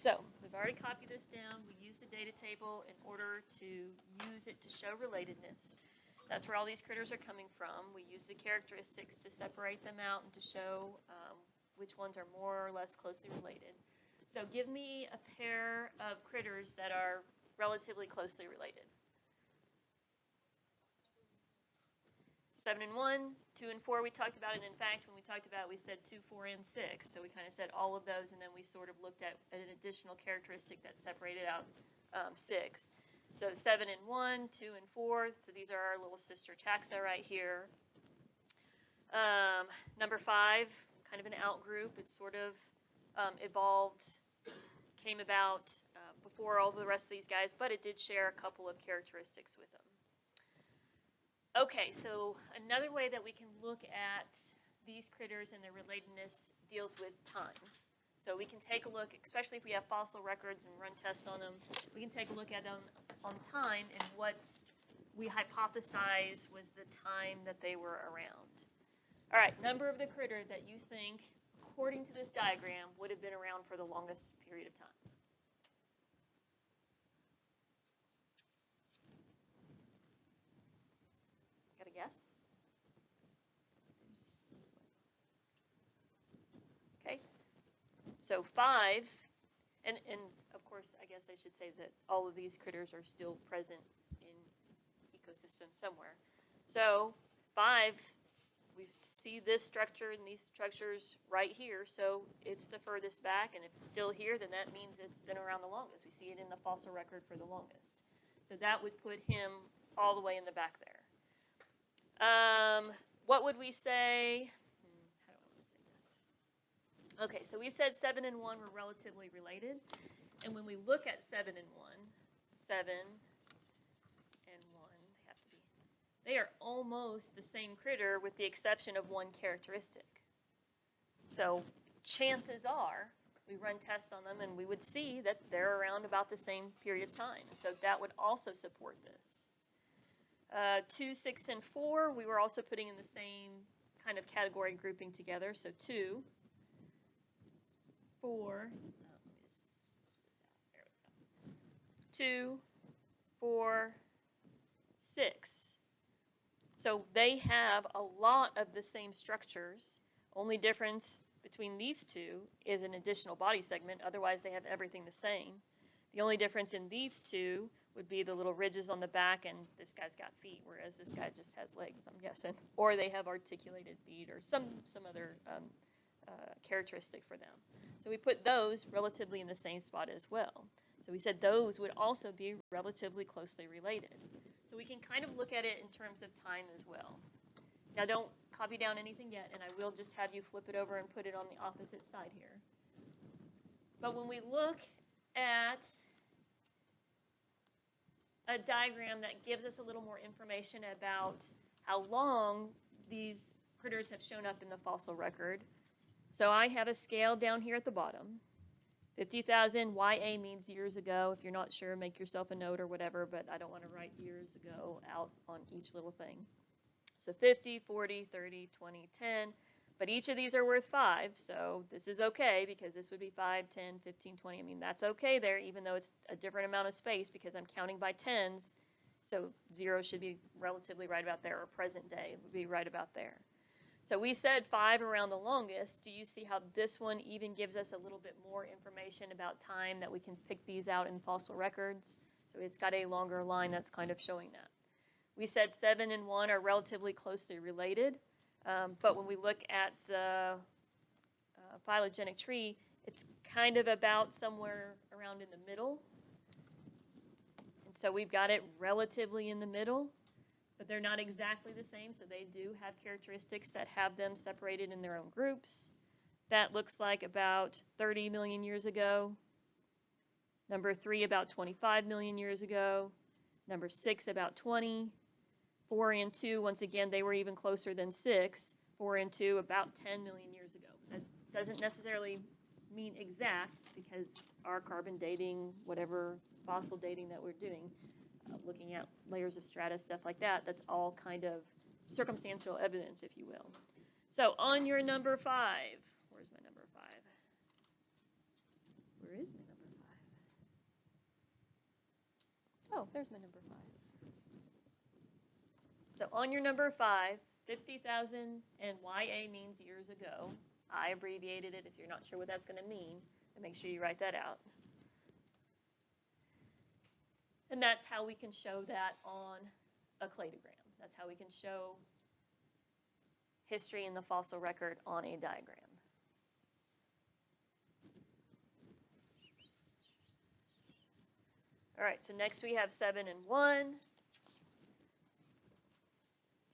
So we've already copied this down. We use the data table in order to use it to show relatedness. That's where all these critters are coming from. We use the characteristics to separate them out and to show which ones are more or less closely related. So give me a pair of critters that are relatively closely related. 7 and 1, 2 and 4, we talked about it. In fact, when we talked about it, we said 2, 4, and 6. So we kind of said all of those, and then we sort of looked at an additional characteristic that separated out 6. So 7 and 1, 2 and 4, so these are our little sister taxa right here. Number 5, kind of an outgroup. It's sort of evolved, came about before all the rest of these guys, but it did share a couple of characteristics with them. Okay, so another way that we can look at these critters and their relatedness deals with time. So we can take a look, especially if we have fossil records and run tests on them, we can take a look at them on time and what we hypothesize was the time that they were around. All right, number of the critter that you think, according to this diagram, would have been around for the longest period of time. Got a guess? Okay, so 5, and of course, I guess I should say that all of these critters are still present in ecosystems somewhere. So 5, we see this structure and these structures right here, so it's the furthest back, and if it's still here, then that means it's been around the longest. We see it in the fossil record for the longest. So that would put him all the way in the back there. What would we say? How do I want to say this? Okay, so we said 7 and 1 were relatively related. And when we look at 7 and 1, 7 and 1, they have to be. They are almost the same critter with the exception of one characteristic. So chances are we run tests on them and we would see that they're around about the same period of time. So that would also support this. 2, 6, and 4, we were also putting in the same kind of category grouping together. So 2, 4, let me just push this out. There we go. 2, 4, 6. So they have a lot of the same structures. Only difference between these two is an additional body segment. Otherwise, they have everything the same. The only difference in these two would be the little ridges on the back, and this guy's got feet, whereas this guy just has legs, I'm guessing. Or they have articulated feet or some other characteristic for them. So we put those relatively in the same spot as well. So we said those would also be relatively closely related. So we can kind of look at it in terms of time as well. Now don't copy down anything yet, and I will just have you flip it over and put it on the opposite side here. But when we look at a diagram that gives us a little more information about how long these critters have shown up in the fossil record. So I have a scale down here at the bottom. 50,000, YA means years ago. If you're not sure, make yourself a note or whatever, but I don't want to write years ago out on each little thing. So 50, 40, 30, 20, 10. But each of these are worth 5, so this is okay because this would be 5, 10, 15, 20. I mean, that's okay there, even though it's a different amount of space because I'm counting by tens. So 0 should be relatively right about there, or present day would be right about there. So we said 5 around the longest. Do you see how this one even gives us a little bit more information about time that we can pick these out in fossil records? So it's got a longer line that's kind of showing that. We said 7 and 1 are relatively closely related. But when we look at the phylogenetic tree, it's kind of about somewhere around in the middle. And so we've got it relatively in the middle, but they're not exactly the same, so they do have characteristics that have them separated in their own groups. That looks like about 30 million years ago. Number 3, about 25 million years ago. Number 6, about 20. 4 and 2, once again, they were even closer than 6. 4 and 2, about 10 million years ago. That doesn't necessarily mean exact because our carbon dating, whatever fossil dating that we're doing, looking at layers of strata, stuff like that, that's all kind of circumstantial evidence, if you will. So on your number 5, where's my number 5? Where is my number 5? Oh, there's my number 5. So on your number 5, 50,000 and YA means years ago. I abbreviated it. If you're not sure what that's going to mean, then make sure you write that out. And that's how we can show that on a cladogram. That's how we can show history in the fossil record on a diagram. All right, so next we have 7 and 1.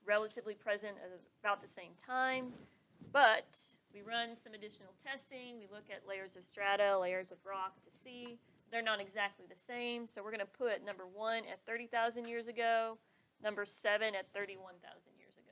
Relatively present at about the same time, but we run some additional testing. We look at layers of strata, layers of rock to see. They're not exactly the same, so we're going to put number 1 at 30,000 years ago, number 7 at 31,000 years ago.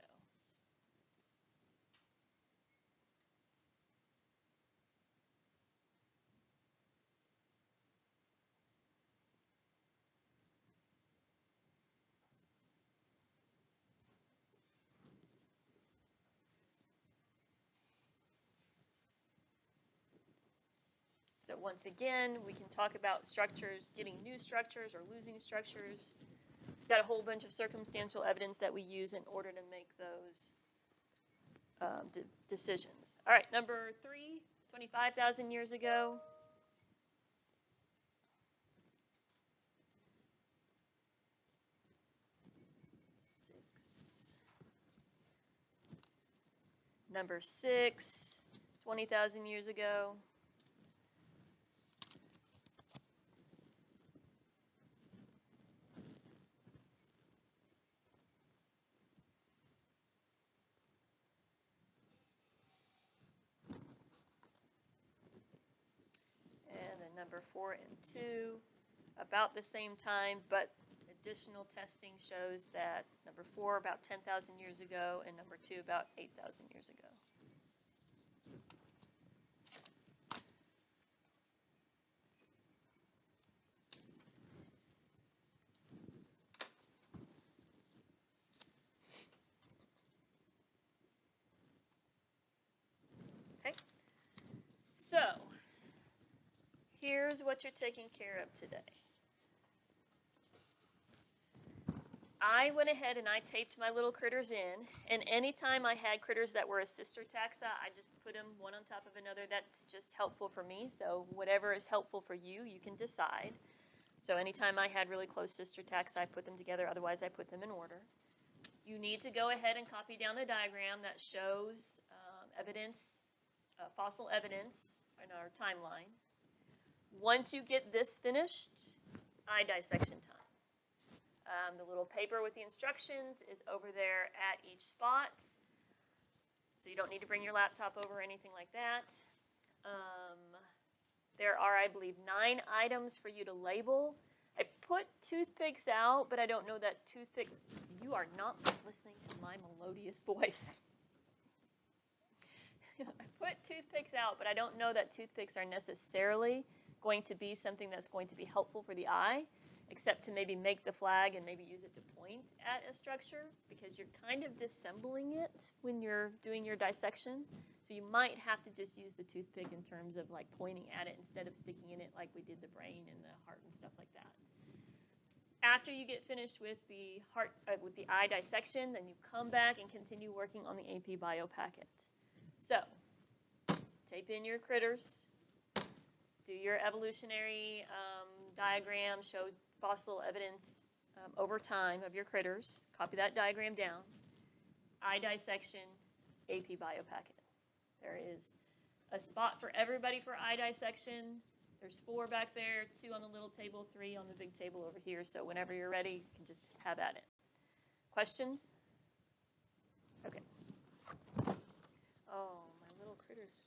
So once again, we can talk about structures, getting new structures or losing structures. We've got a whole bunch of circumstantial evidence that we use in order to make those decisions. All right, number 3, 25,000 years ago. Number 6, 20,000 years ago. And then number 4 and 2, about the same time, but additional testing shows that number 4 about 10,000 years ago and number 2 about 8,000 years ago. Okay, so here's what you're taking care of today. I went ahead and I taped my little critters in, and anytime I had critters that were a sister taxa, I just put them one on top of another. That's just helpful for me, so whatever is helpful for you, you can decide. So anytime I had really close sister taxa, I put them together, otherwise I put them in order. You need to go ahead and copy down the diagram that shows evidence, fossil evidence in our timeline. Once you get this finished, eye dissection time. The little paper with the instructions is over there at each spot, so you don't need to bring your laptop over or anything like that. There are, I believe, 9 items for you to label. I put toothpicks out, but I don't know that toothpicks, you are not listening to my melodious voice. I put toothpicks out, but I don't know that toothpicks are necessarily going to be something that's going to be helpful for the eye, except to maybe make the flag and maybe use it to point at a structure, because you're kind of disassembling it when you're doing your dissection. So you might have to just use the toothpick in terms of like pointing at it instead of sticking in it like we did the brain and the heart and stuff like that. After you get finished with the heart, with the eye dissection, then you come back and continue working on the AP Bio packet. So tape in your critters, do your evolutionary diagram, show fossil evidence over time of your critters. Copy that diagram down. Eye dissection, AP Bio packet. There is a spot for everybody for eye dissection. There's 4 back there, 2 on the little table, 3 on the big table over here. So whenever you're ready, you can just have at it. Questions? Okay. Oh, my little critters.